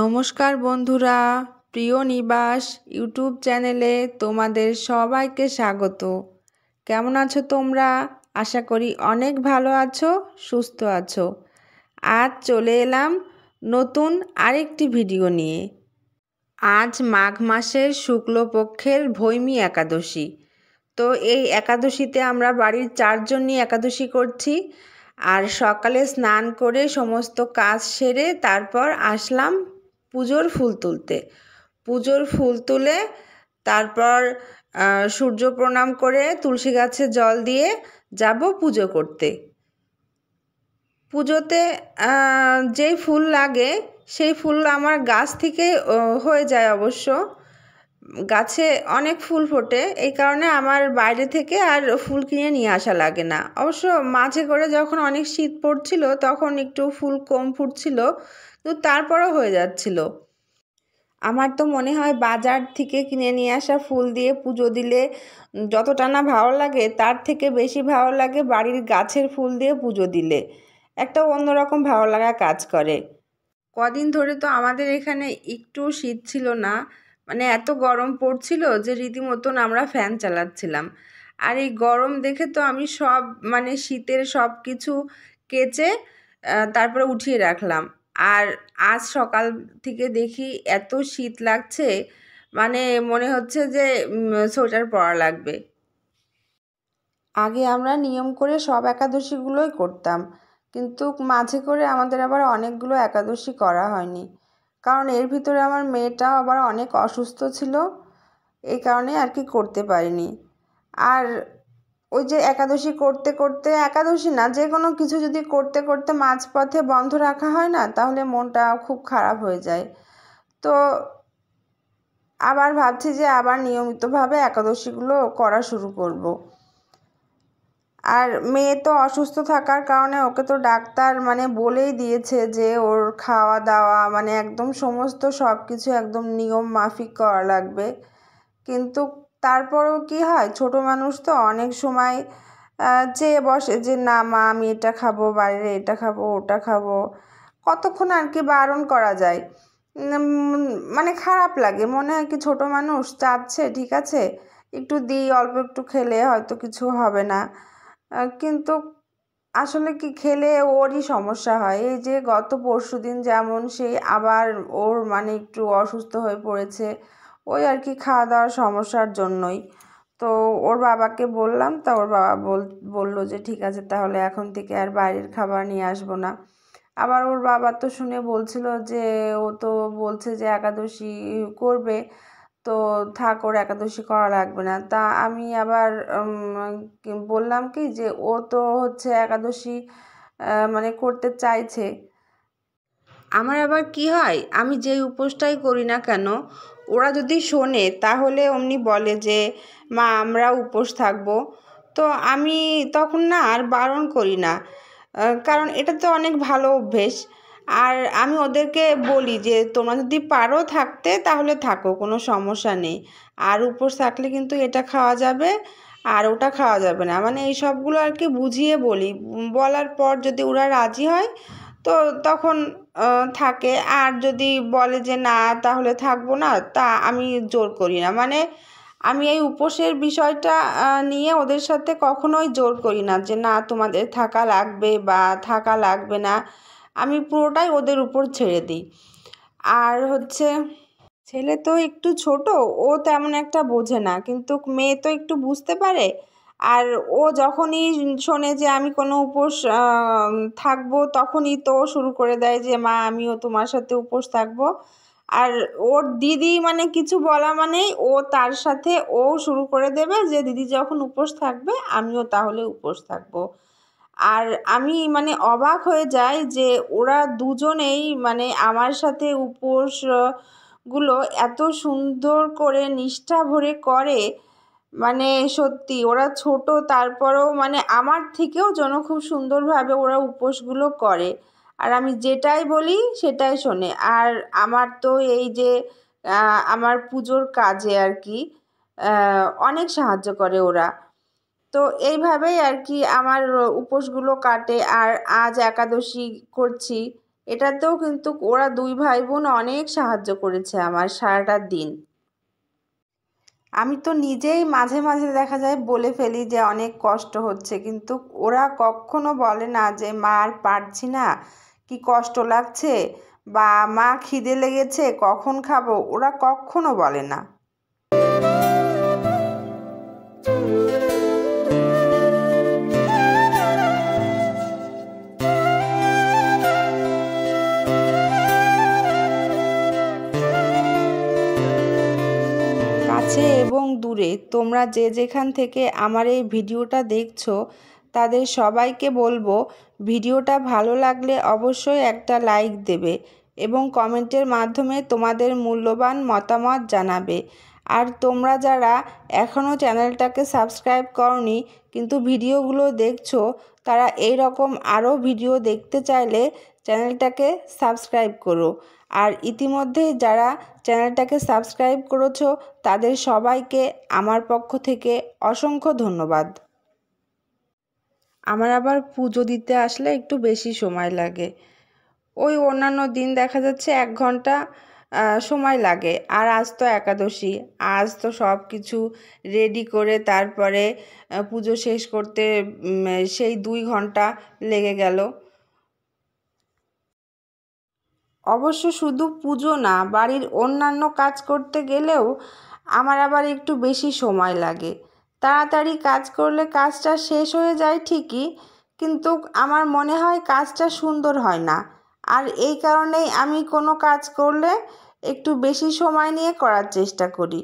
নমস্কার বন্ধুরা, প্রিয় নিবাস ইউটিউব চ্যানেলে তোমাদের সবাইকে স্বাগত। কেমন আছো তোমরা? আশা করি অনেক ভালো আছো, সুস্থ আছো। আজ চলে এলাম নতুন আরেকটি ভিডিও নিয়ে। আজ মাঘ মাসের শুক্লপক্ষের ভৈমী একাদশী। তো এই একাদশীতে আমরা বাড়ির 4 জন নিয়ে একাদশী করছি। আর সকালে স্নান করে সমস্ত কাজ সেরে তারপর আসলাম পুজোর ফুল তুলতে। পুজোর ফুল তুলে তারপর সূর্য প্রণাম করে তুলসী গাছে জল দিয়ে যাব পুজো করতে। পুজোতে যেই ফুল লাগে সেই ফুল আমার গাছ থেকে হয়ে যায় অবশ্য। গাছে অনেক ফুল ফোটে, এই কারণে আমার বাইরে থেকে আর ফুল কিনে নিয়ে আসা লাগে না। অবশ্য মাঝে করে যখন অনেক শীত পড়ছিল তখন একটু ফুল কম ফুটছিল, তো তারপরও হয়ে যাচ্ছিল। আমার তো মনে হয় বাজার থেকে কিনে নিয়ে আসা ফুল দিয়ে পুজো দিলে যতটা না ভালো লাগে তার থেকে বেশি ভালো লাগে বাড়ির গাছের ফুল দিয়ে পুজো দিলে। একটা অন্যরকম ভালো লাগা কাজ করে। কদিন ধরে তো আমাদের এখানে একটু শীত ছিল না, মানে এত গরম পড়ছিল যে রীতিমতন আমরা ফ্যান চালাচ্ছিলাম। আর এই গরম দেখে তো আমি সব শীতের সব কিছু কেচে তারপরে উঠিয়ে রাখলাম। আর আজ সকাল থেকে দেখি এত শীত লাগছে, মনে হচ্ছে যে সোয়েটার পরা লাগবে। আগে আমরা নিয়ম করে সব একাদশীগুলোই করতাম, কিন্তু মাঝে করে আমাদের আবার অনেকগুলো একাদশী করা হয়নি, কারণ এর ভিতরে আমার মেয়েটাও আবার অনেক অসুস্থ ছিল, এই কারণে আর কি করতে পারিনি। আর ওই যে একাদশী করতে করতে, একাদশী না যে কোনো কিছু যদি করতে করতে মাঝপথে বন্ধ রাখা হয় না, তাহলে মনটা খুব খারাপ হয়ে যায়। তো আবার ভাবছি যে আবার নিয়মিতভাবে একাদশীগুলো করা শুরু করব। আর মেয়ে তো অসুস্থ থাকার কারণে ওকে তো ডাক্তার বলেই দিয়েছে যে ওর খাওয়া দাওয়া একদম সমস্ত সব কিছু একদম নিয়ম মাফিক করা লাগবে। কিন্তু তারপরেও কি হয়, ছোট মানুষ তো অনেক সময় চেয়ে বসে যে না মা আমি এটা খাবো, বাইরে এটা খাবো, ওটা খাবো। কতক্ষণ আর কি বারণ করা যায়? খারাপ লাগে, মনে হয় কি ছোট মানুষ চাচ্ছে, ঠিক আছে একটু দিই, অল্প একটু খেলে হয়তো কিছু হবে না। কিন্তু আসলে কি খেলে ওরই সমস্যা হয়। এই যে গত পরশুদিন যেমন সেই আবার ওর একটু অসুস্থ হয়ে পড়েছে, ওই আর কি খাওয়া দাওয়ার সমস্যার জন্যই। তো ওর বাবাকে বললাম, তা ওর বাবা বললো যে ঠিক আছে তাহলে এখন থেকে আর বাইরের খাবার নিয়ে আসবো না। আবার ওর বাবা তো শুনে বলছিল যে ও তো বলছে যে একাদশী করবে, তো থাক ওর একাদশী করা লাগবে না। তা আমি আবার বললাম কি যে ও তো হচ্ছে একাদশী করতে চাইছে। আমার আবার কি হয়, আমি যেই উপোসটাই করি না কেন, ওরা যদি শোনে তাহলে অমনি বলে যে মা আমরা উপোস থাকবো। তো আমি তখন না আর বারণ করি না, কারণ এটা তো অনেক ভালো অভ্যেস। আর আমি ওদেরকে বলি যে তোমরা যদি পারো থাকতে তাহলে থাকো, কোনো সমস্যা নেই। আর উপোস থাকলে কিন্তু এটা খাওয়া যাবে আর ওটা খাওয়া যাবে না, এই সবগুলো আর কি বুঝিয়ে বলি। বলার পর যদি ওরা রাজি হয় তো তখন থাকে, আর যদি বলে যে না তাহলে থাকবো না, তা আমি জোর করি না। আমি এই উপোসের বিষয়টা নিয়ে ওদের সাথে কখনোই জোর করি না যে না তোমাদের থাকা লাগবে বা থাকা লাগবে না। আমি পুরোটাই ওদের উপর ছেড়ে দিই। আর হচ্ছে ছেলে তো একটু ছোট, ও তেমন একটা বোঝে না, কিন্তু মেয়ে তো একটু বুঝতে পারে। আর ও যখনই শোনে যে আমি কোনো উপোস থাকবো, তখনই তো শুরু করে দেয় যে মা আমিও তোমার সাথে উপোস থাকবো। আর ওর দিদি কিছু বলা মানেই ও তার সাথে ও শুরু করে দেবে যে দিদি যখন উপোস থাকবে আমিও তাহলে উপোস থাকবো। আর আমি অবাক হয়ে যাই যে ওরা দুজনেই আমার সাথে উপোস গুলো এত সুন্দর করে নিষ্ঠা ভরে করে। সত্যি ওরা ছোট, তারপরেও আমার থেকেও যেন খুব সুন্দরভাবে ওরা উপোসগুলো করে। আর আমি যেটাই বলি সেটাই শোনে। আর আমার তো এই যে আমার পুজোর কাজে আর কি অনেক সাহায্য করে ওরা। তো এইভাবেই আর কি আমার উপোসগুলো কাটে। আর আজ একাদশী করছি, এটাতেও কিন্তু ওরা দুই ভাই বোন অনেক সাহায্য করেছে আমার সারাটা দিন। আমি তো নিজেই মাঝে মাঝে দেখা যায় বলে ফেলি যে অনেক কষ্ট হচ্ছে, কিন্তু ওরা কখনো বলে না যে মা আর পারছি না, কি কষ্ট লাগছে, বা মা খিদে লেগেছে কখন খাবো, ওরা কখনো বলে না। কাছে এবং দূরে তোমরা যে যেখান থেকে আমার এই ভিডিওটা দেখছো তাদের সবাইকে বলবো, ভিডিওটা ভালো লাগলে অবশ্যই একটা লাইক দেবে এবং কমেন্টের মাধ্যমে তোমাদের মূল্যবান মতামত জানাবে। আর তোমরা যারা এখনও চ্যানেলটাকে সাবস্ক্রাইব করনি কিন্তু ভিডিওগুলো দেখছো, তারা এই রকম আরও ভিডিও দেখতে চাইলে চ্যানেলটাকে সাবস্ক্রাইব করো। আর ইতিমধ্যে যারা চ্যানেলটাকে সাবস্ক্রাইব করেছো তাদের সবাইকে আমার পক্ষ থেকে অসংখ্য ধন্যবাদ। আমার আবার পুজো দিতে আসলে একটু বেশি সময় লাগে। ওই অন্যান্য দিন দেখা যাচ্ছে 1 ঘন্টা সময় লাগে, আর আজ তো একাদশী, আজ তো সব কিছু রেডি করে তারপরে পুজো শেষ করতে সেই 2 ঘন্টা লেগে গেল। অবশ্য শুধু পুজো না, বাড়ির অন্যান্য কাজ করতে গেলেও আমার আবার একটু বেশি সময় লাগে। তাড়াতাড়ি কাজ করলে কাজটা শেষ হয়ে যায় ঠিকই, কিন্তু আমার মনে হয় কাজটা সুন্দর হয় না। আর এই কারণেই আমি কোনো কাজ করলে একটু বেশি সময় নিয়ে করার চেষ্টা করি,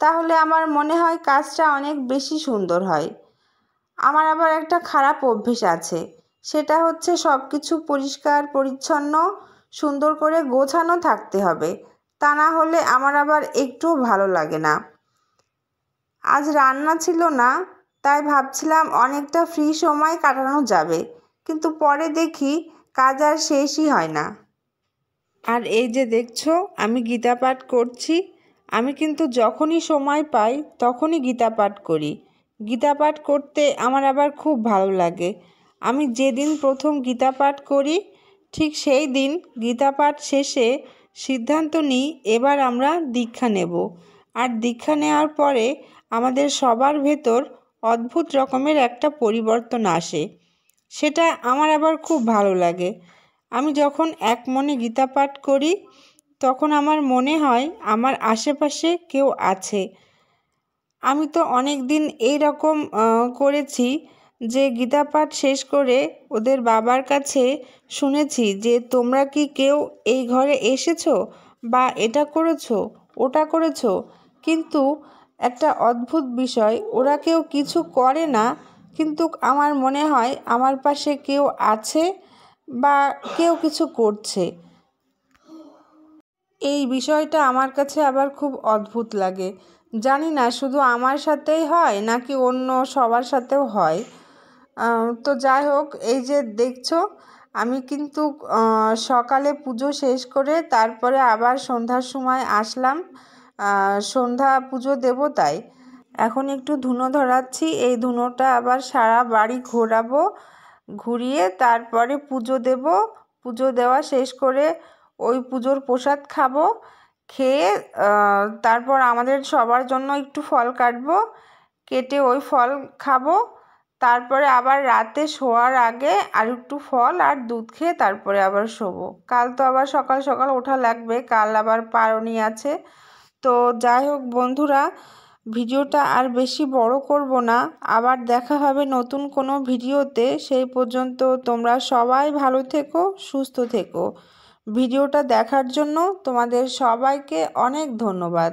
তাহলে আমার মনে হয় কাজটা অনেক বেশি সুন্দর হয়। আমার আবার একটা খারাপ অভ্যেস আছে, সেটা হচ্ছে সব কিছু পরিষ্কার পরিচ্ছন্ন সুন্দর করে গোছানো থাকতে হবে, তা না হলে আমার আবার একটুও ভালো লাগে না। আজ রান্না ছিল না, তাই ভাবছিলাম অনেকটা ফ্রি সময় কাটানো যাবে, কিন্তু পরে দেখি কাজ আর শেষই হয় না। আর এই যে দেখছো আমি গীতা পাঠ করছি, আমি কিন্তু যখনই সময় পাই তখনই গীতা পাঠ করি। গীতা পাঠ করতে আমার আবার খুব ভালো লাগে। আমি যেদিন প্রথম গীতা পাঠ করি ঠিক সেই দিন গীতা পাঠ শেষে সিদ্ধান্ত নিই এবার আমরা দীক্ষা নেব। আর দীক্ষা নেওয়ার পরে আমাদের সবার ভেতর অদ্ভুত রকমের একটা পরিবর্তন আসে, সেটা আমার আবার খুব ভালো লাগে। আমি যখন এক মনে গীতা পাঠ করি তখন আমার মনে হয় আমার আশেপাশে কেউ আছে। আমি তো অনেক দিন এই রকম করেছি যে গীতা পাঠ শেষ করে ওদের বাবার কাছে শুনেছি যে তোমরা কি কেউ এই ঘরে এসেছো বা এটা করেছো ওটা করেছো, কিন্তু একটা অদ্ভুত বিষয়, ওরা কেউ কিছু করে না, কিন্তু আমার মনে হয় আমার পাশে কেউ আছে বা কেউ কিছু করছে। এই বিষয়টা আমার কাছে আবার খুব অদ্ভুত লাগে। জানি না শুধু আমার সাথেই হয় নাকি অন্য সবার সাথেও হয়। তো যাই হোক, এই যে দেখছো আমি কিন্তু সকালে পুজো শেষ করে তারপরে আবার সন্ধ্যার সময় আসলাম সন্ধ্যা পুজো দেব, তাই এখন একটু ধুনো ধরাচ্ছি। এই ধুনোটা আবার সারা বাড়ি ঘোরাবো, ঘুরিয়ে তারপরে পুজো দেব। পুজো দেওয়া শেষ করে ওই পুজোর প্রসাদ খাবো, খেয়ে তারপর আমাদের সবার জন্য একটু ফল কাটবো, কেটে ওই ফল খাবো। তারপরে আবার রাতে শোয়ার আগে আর একটু ফল আর দুধ খেয়ে তারপরে আবার শোবো। কাল তো আবার সকাল সকাল ওঠা লাগবে, কাল আবার পারনি আছে। তো যাই হোক বন্ধুরা, ভিডিওটা আর বেশি বড় করব না, আবার দেখা হবে নতুন কোনো ভিডিওতে। সেই পর্যন্ত তোমরা সবাই ভালো থেকো, সুস্থ থেকো। ভিডিওটা দেখার জন্য তোমাদের সবাইকে অনেক ধন্যবাদ।